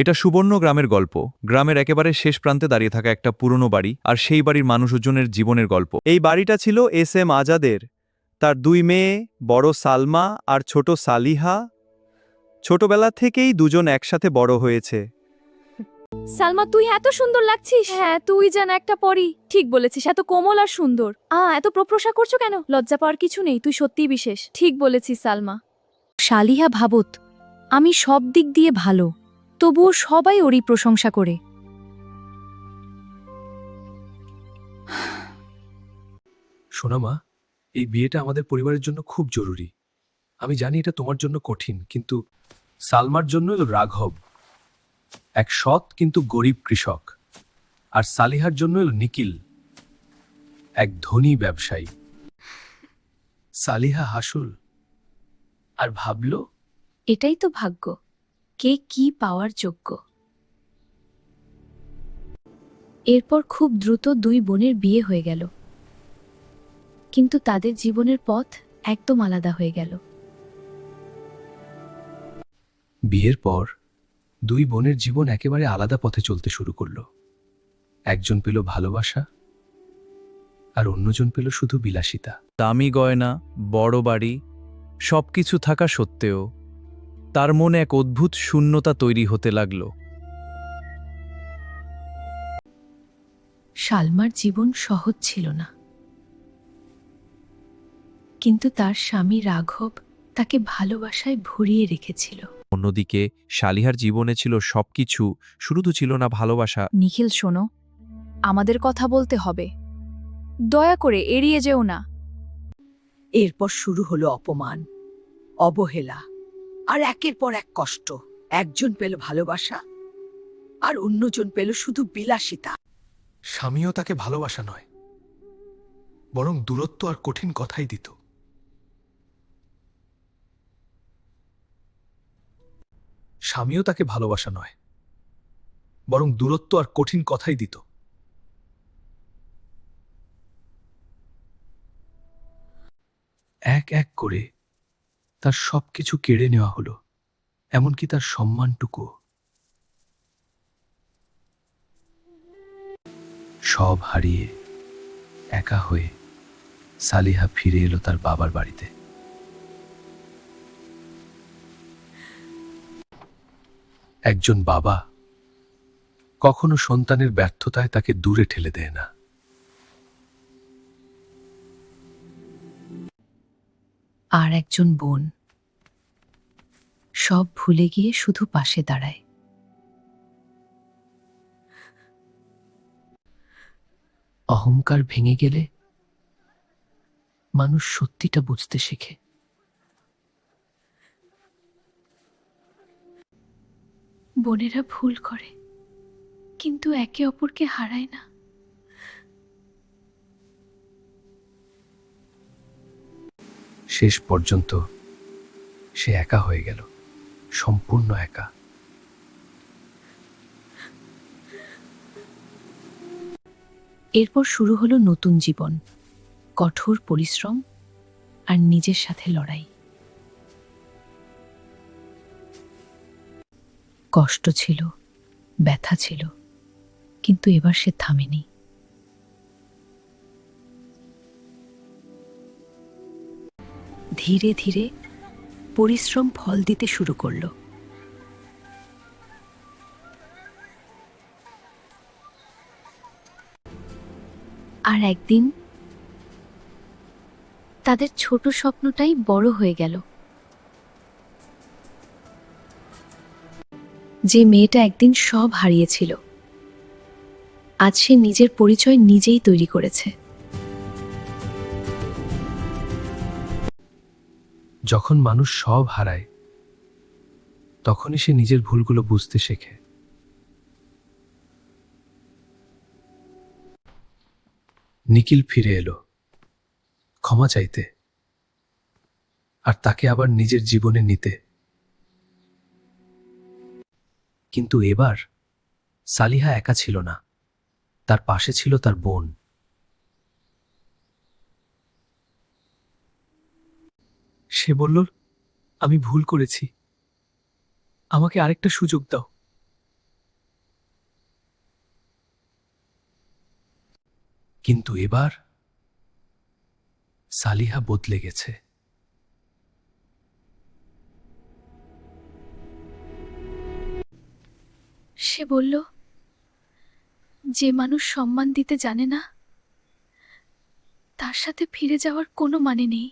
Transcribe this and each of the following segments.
এটা সুবর্ণ গ্রামের গল্প। গ্রামের একেবারে শেষ প্রান্তে দাঁড়িয়ে থাকা একটা পুরনো বাড়ি, আর সেই বাড়ির মানুষজনের জীবনের গল্প। এই বাড়িটা ছিল এস এম আজাদের। তার দুই মেয়ে, বড় সালমা আর ছোট সালিহা। ছোটবেলা থেকেই দুজন একসাথে বড় হয়েছে। সালমা, তুই এত সুন্দর লাগছিস। হ্যাঁ, তুই যেন একটা পরি। ঠিক বলেছিস, এত কোমল আর সুন্দর। এত প্রশংসা করছো কেন? লজ্জা পাওয়ার কিছু নেই, তুই সত্যিই বিশেষ। ঠিক বলেছিস সালমা। শালিহা ভাবত, আমি সব দিক দিয়ে ভালো, তবুও সবাই ওরই প্রশংসা করে। শোনা মা, এই বিয়েটা আমাদের পরিবারের জন্য খুব জরুরি। আমি জানি এটা তোমার জন্য কঠিন, কিন্তু সালমার জন্য এলো রাঘব, এক সৎ কিন্তু গরিব কৃষক। আর সালিহার জন্য এলো নিখিল, এক ধনী ব্যবসায়ী। সালিহা হাসুল আর ভাবল, এটাই তো ভাগ্য, কে কি পাওয়ার যোগ্য। এরপর খুব দ্রুত দুই বোনের বিয়ে হয়ে গেল, কিন্তু তাদের জীবনের পথ একদম আলাদা হয়ে গেল। বিয়ের পর দুই বোনের জীবন একেবারে আলাদা পথে চলতে শুরু করলো। একজন পেল ভালোবাসা, আর অন্যজন পেল শুধু বিলাসিতা। দামি গয়না, বড় বাড়ি, সবকিছু থাকা সত্ত্বেও তার মনে এক অদ্ভুত শূন্যতা তৈরি হতে লাগল। সালমার জীবন সহজ ছিল না, কিন্তু তার স্বামী রাঘব তাকে ভালোবাসায় ভরিয়ে রেখেছিল। অন্যদিকে শালিহার জীবনে ছিল সবকিছু, শুধু তো ছিল না ভালোবাসা। নিখিল, শোনো, আমাদের কথা বলতে হবে, দয়া করে এড়িয়ে যেও না। এরপর শুরু হলো অপমান, অবহেলা আর একের পর এক কষ্ট। একজন পেল ভালোবাসা, আর অন্যজন পেল শুধু বিলাসিতা। স্বামীও তাকে ভালোবাসা নয়, বরং দূরত্ব আর কঠিন কথাই দিত। স্বামীও তাকে ভালোবাসা নয়, বরং দূরত্ব আর কঠিন কথাই দিত। এক এক করে তার সবকিছু কেড়ে নেওয়া হলো, এমনকি তার সম্মানটুকু। সব হারিয়ে একা হয়ে সালিহা ফিরে এলো তার বাবার বাড়িতে। একজন বাবা কখনো সন্তানের ব্যর্থতায় তাকে দূরে ঠেলে দেয় না। আর একজন বোন সব ভুলে গিয়ে শুধু পাশে দাঁড়ায়। অহংকার ভেঙে গেলে মানুষ সত্যিটা বুঝতে শেখে। বোনেরা ভুল করে, কিন্তু একে অপরকে হারায় না। শেষ পর্যন্ত সে একা হয়ে গেল, সম্পূর্ণ একা। এরপর শুরু হলো নতুন জীবন, কঠোর পরিশ্রম আর নিজের সাথে লড়াই। কষ্ট ছিল, ব্যথা ছিল, কিন্তু এবার সে থামেনি। ধীরে ধীরে পরিশ্রম ফল দিতে শুরু করলো। আর একদিন তাদের ছোট স্বপ্নটাই বড় হয়ে গেল। যে মেয়েটা একদিন সব হারিয়েছিল, আজ সে নিজের পরিচয় নিজেই তৈরি করেছে। যখন মানুষ সব হারায়, তখনই সে নিজের ভুলগুলো বুঝতে শেখে। নিখিল ফিরে এলো ক্ষমা চাইতে, আর তাকে আবার নিজের জীবনে নিতে। কিন্তু এবার সালিহা একা ছিল না, তার পাশে ছিল তার বোন। সে বলল, আমি ভুল করেছি, আমাকে আরেকটা সুযোগ দাও। কিন্তু এবার সালিহা বদলে গেছে। সে বলল, যে মানুষ সম্মান দিতে জানে না তার সাথে ফিরে যাওয়ার কোনো মানে নেই।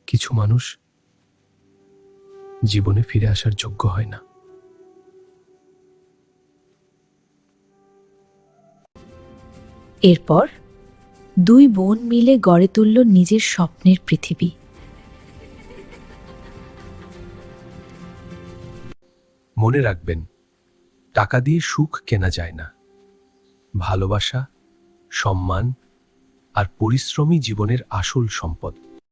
কিছু মানুষ জীবনে ফিরে আসার যোগ্য হয় না। এরপর দুই বোন মিলে গড়ে তুলল নিজের স্বপ্নের পৃথিবী। মনে রাখবেন, টাকা দিয়ে সুখ কেনা যায় না। ভালোবাসা, সম্মান আর পরিশ্রমই জীবনের আসল সম্পদ।